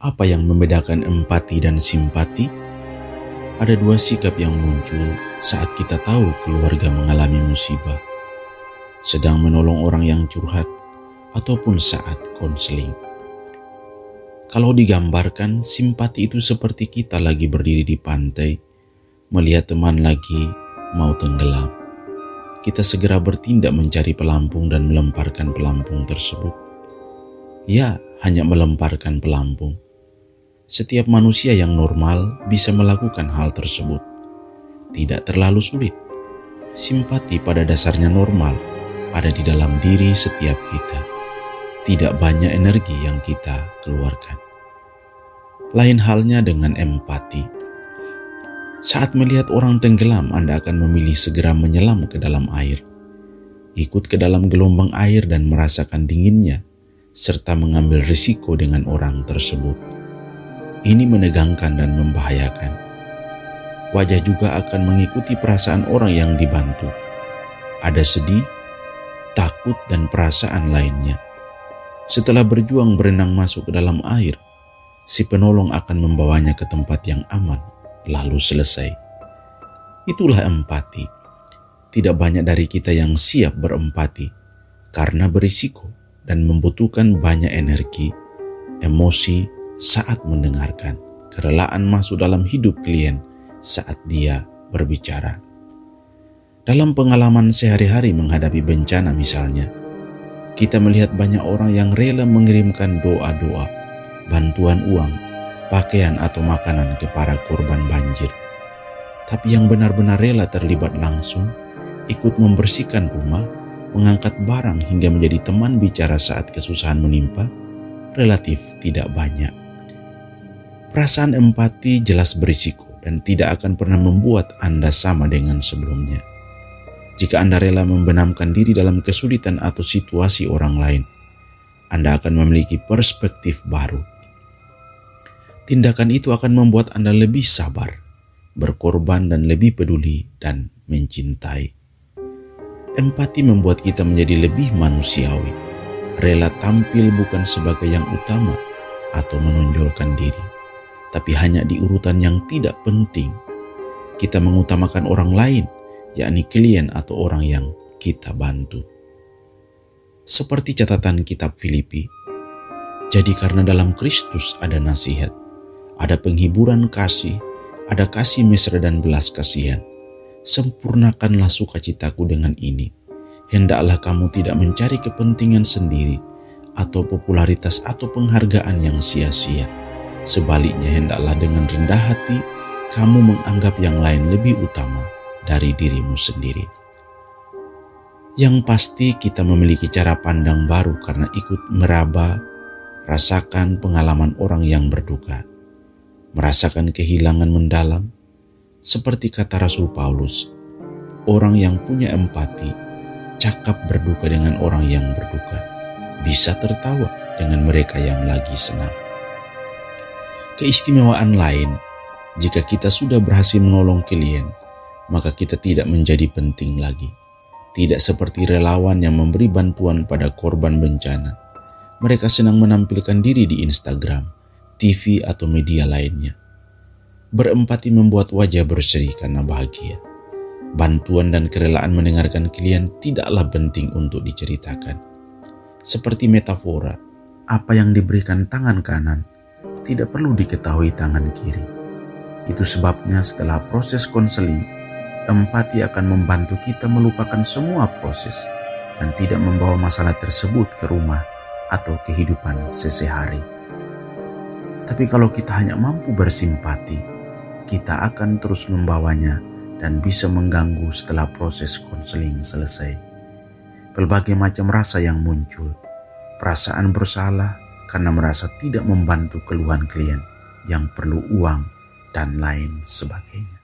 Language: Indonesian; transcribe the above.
Apa yang membedakan empati dan simpati? Ada dua sikap yang muncul saat kita tahu keluarga mengalami musibah, sedang menolong orang yang curhat, ataupun saat konseling. Kalau digambarkan, simpati itu seperti kita lagi berdiri di pantai, melihat teman lagi mau tenggelam. Kita segera bertindak mencari pelampung dan melemparkan pelampung tersebut. Ya, hanya melemparkan pelampung. Setiap manusia yang normal bisa melakukan hal tersebut. Tidak terlalu sulit. Simpati pada dasarnya normal, ada di dalam diri setiap kita. Tidak banyak energi yang kita keluarkan. Lain halnya dengan empati. Saat melihat orang tenggelam, Anda akan memilih segera menyelam ke dalam air. Ikut ke dalam gelombang air dan merasakan dinginnya, serta mengambil risiko dengan orang tersebut. Ini menegangkan dan membahayakan. Wajah juga akan mengikuti perasaan orang yang dibantu. Ada sedih, takut, dan perasaan lainnya. Setelah berjuang berenang masuk ke dalam air, si penolong akan membawanya ke tempat yang aman, lalu selesai. Itulah empati. Tidak banyak dari kita yang siap berempati karena berisiko dan membutuhkan banyak energi, emosi saat mendengarkan, kerelaan masuk dalam hidup klien saat dia berbicara. Dalam pengalaman sehari-hari menghadapi bencana misalnya, kita melihat banyak orang yang rela mengirimkan doa-doa, bantuan uang, pakaian atau makanan ke para korban banjir. Tapi yang benar-benar rela terlibat langsung, ikut membersihkan rumah, mengangkat barang hingga menjadi teman bicara saat kesusahan menimpa, relatif tidak banyak. Perasaan empati jelas berisiko dan tidak akan pernah membuat Anda sama dengan sebelumnya. Jika Anda rela membenamkan diri dalam kesulitan atau situasi orang lain, Anda akan memiliki perspektif baru. Tindakan itu akan membuat Anda lebih sabar, berkorban, dan lebih peduli dan mencintai. Empati membuat kita menjadi lebih manusiawi, rela tampil bukan sebagai yang utama atau menonjolkan diri, tapi hanya di urutan yang tidak penting. Kita mengutamakan orang lain, yakni klien atau orang yang kita bantu. Seperti catatan kitab Filipi, jadi karena dalam Kristus ada nasihat, ada penghiburan kasih, ada kasih mesra dan belas kasihan. Sempurnakanlah sukacitaku dengan ini. Hendaklah kamu tidak mencari kepentingan sendiri atau popularitas atau penghargaan yang sia-sia. Sebaliknya, hendaklah dengan rendah hati kamu menganggap yang lain lebih utama dari dirimu sendiri. Yang pasti kita memiliki cara pandang baru karena ikut meraba, rasakan pengalaman orang yang berduka, merasakan kehilangan mendalam. Seperti kata Rasul Paulus, orang yang punya empati cakap berduka dengan orang yang berduka, bisa tertawa dengan mereka yang lagi senang. Keistimewaan lain, jika kita sudah berhasil menolong klien, maka kita tidak menjadi penting lagi. Tidak seperti relawan yang memberi bantuan pada korban bencana. Mereka senang menampilkan diri di Instagram, TV, atau media lainnya. Berempati membuat wajah berseri karena bahagia. Bantuan dan kerelaan mendengarkan klien tidaklah penting untuk diceritakan. Seperti metafora, apa yang diberikan tangan kanan tidak perlu diketahui tangan kiri. Itu sebabnya setelah proses konseling, empati akan membantu kita melupakan semua proses dan tidak membawa masalah tersebut ke rumah atau kehidupan sehari-hari. Tapi kalau kita hanya mampu bersimpati, kita akan terus membawanya dan bisa mengganggu setelah proses konseling selesai. Berbagai macam rasa yang muncul, perasaan bersalah karena merasa tidak membantu keluhan klien yang perlu uang dan lain sebagainya.